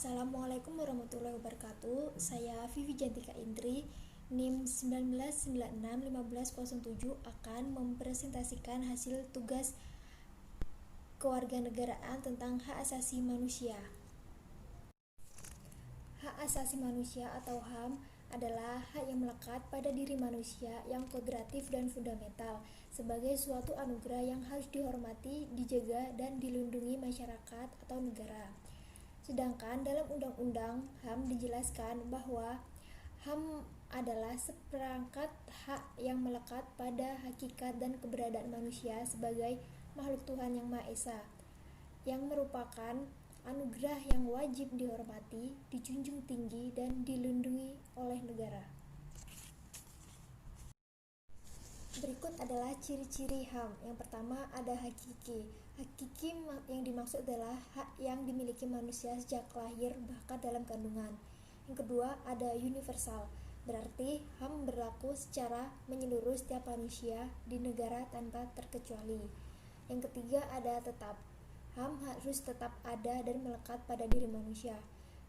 Assalamualaikum warahmatullahi wabarakatuh. Saya Vivi Jantika Indri, NIM 19961507 akan mempresentasikan hasil tugas kewarganegaraan tentang hak asasi manusia. Hak asasi manusia atau HAM adalah hak yang melekat pada diri manusia yang kodratif dan fundamental sebagai suatu anugerah yang harus dihormati, dijaga, dan dilindungi masyarakat atau negara. Sedangkan dalam Undang-Undang HAM dijelaskan bahwa HAM adalah seperangkat hak yang melekat pada hakikat dan keberadaan manusia sebagai makhluk Tuhan Yang Maha Esa, yang merupakan anugerah yang wajib dihormati, dijunjung tinggi, dan dilindungi oleh negara. Berikut adalah ciri-ciri HAM. Yang pertama ada hakiki. Hakiki yang dimaksud adalah hak yang dimiliki manusia sejak lahir bahkan dalam kandungan. Yang kedua ada universal. Berarti HAM berlaku secara menyeluruh setiap manusia di negara tanpa terkecuali. Yang ketiga ada tetap. HAM harus tetap ada dan melekat pada diri manusia.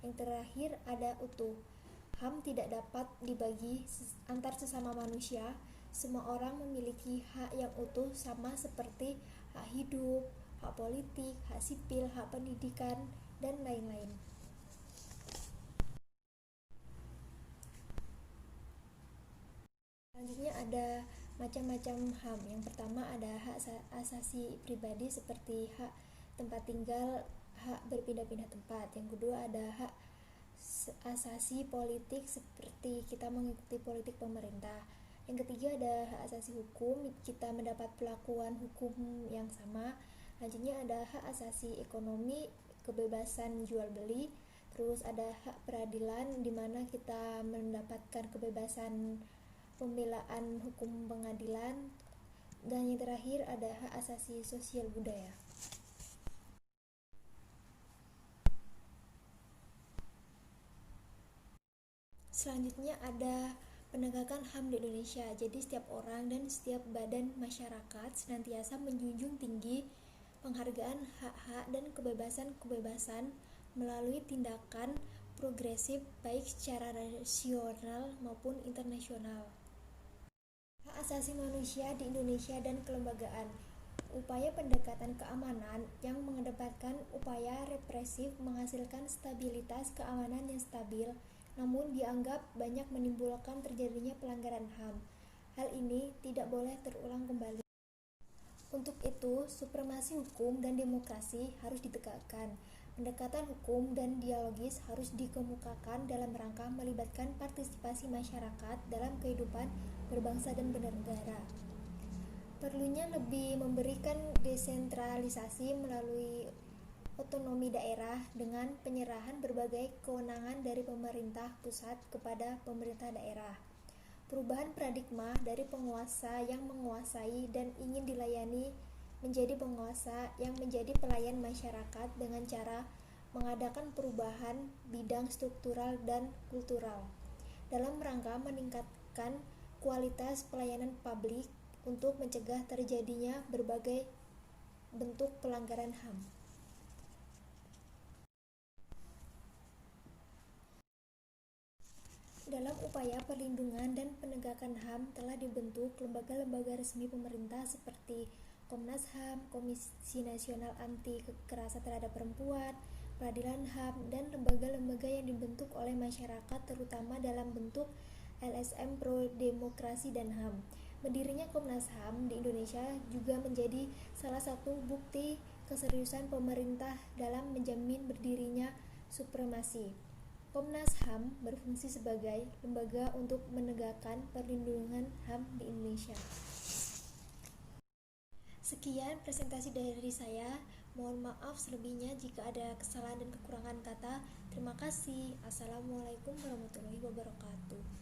Yang terakhir ada utuh. HAM tidak dapat dibagi antar sesama manusia. Semua orang memiliki hak yang utuh sama seperti hak hidup, hak politik, hak sipil, hak pendidikan, dan lain-lain. Selanjutnya ada macam-macam HAM. Yang pertama ada hak asasi pribadi seperti hak tempat tinggal, hak berpindah-pindah tempat. Yang kedua ada hak asasi politik seperti kita mengikuti politik pemerintah. Yang ketiga ada hak asasi hukum, kita mendapat perlakuan hukum yang sama. Selanjutnya ada hak asasi ekonomi, kebebasan jual beli. Terus ada hak peradilan di mana kita mendapatkan kebebasan pembelaan hukum pengadilan. Dan yang terakhir ada hak asasi sosial budaya. Selanjutnya ada penegakan HAM di Indonesia. Jadi setiap orang dan setiap badan masyarakat senantiasa menjunjung tinggi penghargaan hak-hak dan kebebasan-kebebasan melalui tindakan progresif baik secara nasional maupun internasional. Hak asasi manusia di Indonesia dan kelembagaan. Upaya pendekatan keamanan yang mengedepankan upaya represif menghasilkan stabilitas keamanan yang stabil, namun dianggap banyak menimbulkan terjadinya pelanggaran HAM. Hal ini tidak boleh terulang kembali. Untuk itu, supremasi hukum dan demokrasi harus ditegakkan. Pendekatan hukum dan dialogis harus dikemukakan dalam rangka melibatkan partisipasi masyarakat dalam kehidupan berbangsa dan bernegara. Perlunya lebih memberikan desentralisasi melalui otonomi daerah dengan penyerahan berbagai kewenangan dari pemerintah pusat kepada pemerintah daerah. Perubahan paradigma dari penguasa yang menguasai dan ingin dilayani menjadi penguasa yang menjadi pelayan masyarakat dengan cara mengadakan perubahan bidang struktural dan kultural dalam rangka meningkatkan kualitas pelayanan publik untuk mencegah terjadinya berbagai bentuk pelanggaran HAM. Dalam upaya perlindungan dan penegakan HAM telah dibentuk lembaga-lembaga resmi pemerintah seperti Komnas HAM, Komisi Nasional Anti Kekerasan Terhadap Perempuan, Peradilan HAM, dan lembaga-lembaga yang dibentuk oleh masyarakat terutama dalam bentuk LSM Pro Demokrasi dan HAM. Berdirinya Komnas HAM di Indonesia juga menjadi salah satu bukti keseriusan pemerintah dalam menjamin berdirinya supremasi. Komnas HAM berfungsi sebagai lembaga untuk menegakkan perlindungan HAM di Indonesia. Sekian presentasi dari saya. Mohon maaf selebihnya jika ada kesalahan dan kekurangan kata. Terima kasih. Assalamualaikum warahmatullahi wabarakatuh.